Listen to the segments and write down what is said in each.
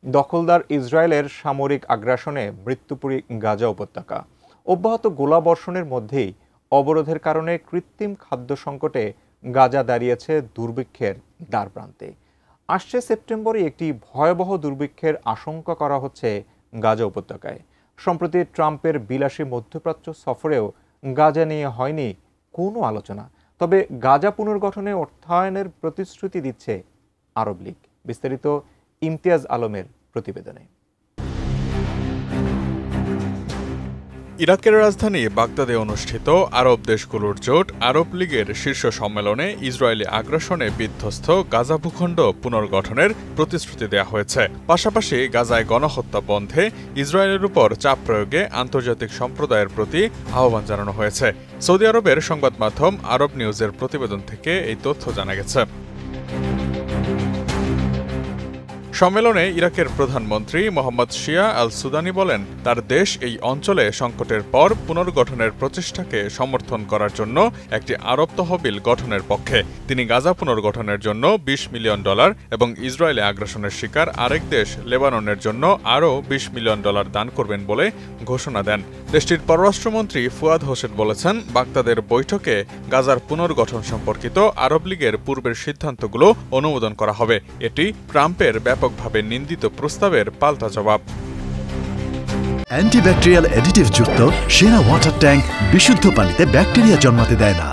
দখলদার ইসরায়েলের সামরিক আগ্রাসনে মৃত্যুপুরী গাজা উপত্যকা। অব্যাহত গোলাবর্ষণের মধ্যেই অবরোধের কারণে কৃত্রিম খাদ্য সংকটে গাজা দাঁড়িয়েছে দুর্ভিক্ষের দ্বারপ্রান্তে। আসছে সেপ্টেম্বরে একটি ভয়াবহ দুর্ভিক্ষের আশঙ্কা করা হচ্ছে গাজা উপত্যকায়। সম্প্রতি ট্রাম্পের বিলাসী মধ্যপ্রাচ্য সফরেও গাজা নিয়ে হয়নি কোনো আলোচনা। তবে গাজা পুনর্গঠনে অর্থায়নের প্রতিশ্রুতি দিচ্ছে আরব লীগ। বিস্তারিত ইমতিয়াজ আলমের প্রতিবেদনে। ইরাকের রাজধানী বাগদাদে অনুষ্ঠিত আরব দেশগুলোর জোট আরব লীগের শীর্ষ সম্মেলনে ইসরায়েলি আগ্রাসনে বিধ্বস্ত গাজা ভূখণ্ড পুনর্গঠনের প্রতিশ্রুতি দেওয়া হয়েছে। পাশাপাশি গাজায় গণহত্যা বন্ধে ইসরায়েলের উপর চাপ প্রয়োগে আন্তর্জাতিক সম্প্রদায়ের প্রতি আহ্বান জানানো হয়েছে। সৌদি আরবের সংবাদ মাধ্যম আরব নিউজের প্রতিবেদন থেকে এই তথ্য জানা গেছে। সম্মেলনে ইরাকের প্রধানমন্ত্রী মোহাম্মদ শিয়া আল সুদানি বলেন, তার দেশ এই অঞ্চলে সংকটের পর পুনর্গঠনের প্রচেষ্টাকে সমর্থন করার জন্য একটি আরব তহবিল গঠনের পক্ষে। তিনি গাজা পুনর্গঠনের জন্য $20 মিলিয়ন এবং ইসরায়েলে আগ্রাসনের শিকার আরেক দেশ লেবাননের জন্য আরও $20 মিলিয়ন দান করবেন বলে ঘোষণা দেন। দেশটির পররাষ্ট্রমন্ত্রী ফুয়াদ হোসেন বলেছেন, বাগদাদের বৈঠকে গাজার পুনর্গঠন সম্পর্কিত আরব লীগের পূর্বের সিদ্ধান্তগুলো অনুমোদন করা হবে। এটি ট্রাম্পের ব্যাপকভাবে নিন্দিত প্রস্তাবের পাল্টা জবাব। অ্যান্টিব্যাকটেরিয়াল অ্যাডিটিভ যুক্ত সেরা ওয়াটার ট্যাঙ্ক বিশুদ্ধ পানিতে ব্যাকটেরিয়া জন্মাতে দেয় না।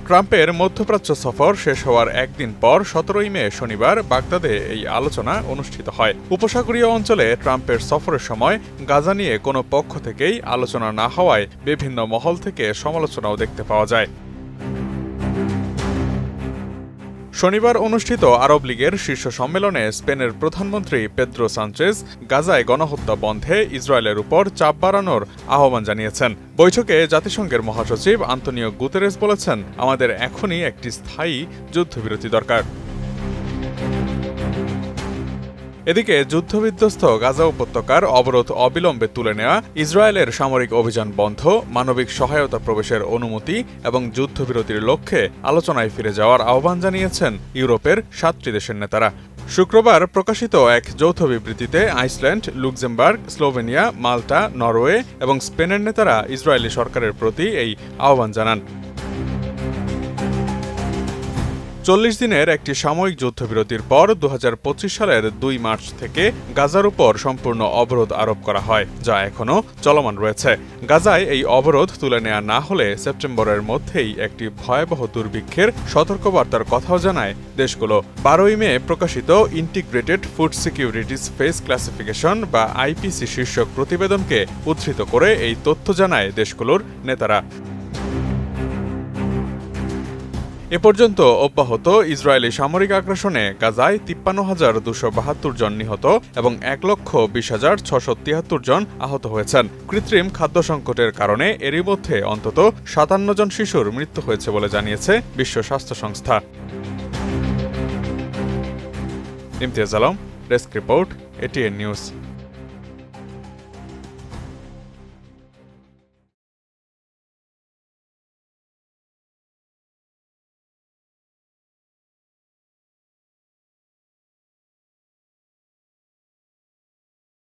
ট্রাম্পের মধ্যপ্রাচ্য সফর শেষ হওয়ার একদিন পর 17 মে শনিবার বাগদাদে এই আলোচনা অনুষ্ঠিত হয়। উপসাগরীয় অঞ্চলে ট্রাম্পের সফরের সময় গাজা নিয়ে কোনো পক্ষ থেকেই আলোচনা না হওয়ায় বিভিন্ন মহল থেকে সমালোচনাও দেখতে পাওয়া যায়। শনিবার অনুষ্ঠিত আরব লীগের শীর্ষ সম্মেলনে স্পেনের প্রধানমন্ত্রী পেদ্রো সানচেজ গাজায় গণহত্যা বন্ধে ইসরায়েলের উপর চাপ বাড়ানোর আহ্বান জানিয়েছেন। বৈঠকে জাতিসংঘের মহাসচিব আন্তোনিও গুতেরেস বলেছেন, আমাদের এখনই একটি স্থায়ী যুদ্ধবিরতি দরকার। এদিকে যুদ্ধবিধ্বস্ত গাজা উপত্যকার অবরোধ অবিলম্বে তুলে নেওয়া, ইসরায়েলের সামরিক অভিযান বন্ধ, মানবিক সহায়তা প্রবেশের অনুমতি এবং যুদ্ধবিরতির লক্ষ্যে আলোচনায় ফিরে যাওয়ার আহ্বান জানিয়েছেন ইউরোপের 7টি দেশের নেতারা। শুক্রবার প্রকাশিত এক যৌথ বিবৃতিতে আইসল্যান্ড, লুক্সেমবার্গ, স্লোভেনিয়া, মাল্টা, নরওয়ে এবং স্পেনের নেতারা ইসরায়েলি সরকারের প্রতি এই আহ্বান জানান। 40 দিনের একটি সাময়িক যুদ্ধবিরতির পর 2025 সালের 2 মার্চ থেকে গাজার উপর সম্পূর্ণ অবরোধ আরোপ করা হয়, যা এখনও চলমান রয়েছে। গাজায় এই অবরোধ তুলে নেওয়া না হলে সেপ্টেম্বরের মধ্যেই একটি ভয়াবহ দুর্ভিক্ষের সতর্কবার্তার কথাও জানায় দেশগুলো। 12 মে প্রকাশিত integrated food securities face classification বা IPC শীর্ষক প্রতিবেদনকে উদ্ধৃত করে এই তথ্য জানায় দেশগুলোর নেতারা। এ পর্যন্ত অব্যাহত ইসরায়েলি সামরিক আগ্রাসনে গাজায় 53,272 জন নিহত এবং 1,20,673 জন আহত হয়েছেন। কৃত্রিম খাদ্য সংকটের কারণে এরই মধ্যে অন্তত 57 জন শিশুর মৃত্যু হয়েছে বলে জানিয়েছে বিশ্ব স্বাস্থ্য সংস্থা। Imtiaz Alam, desk report, ATN news.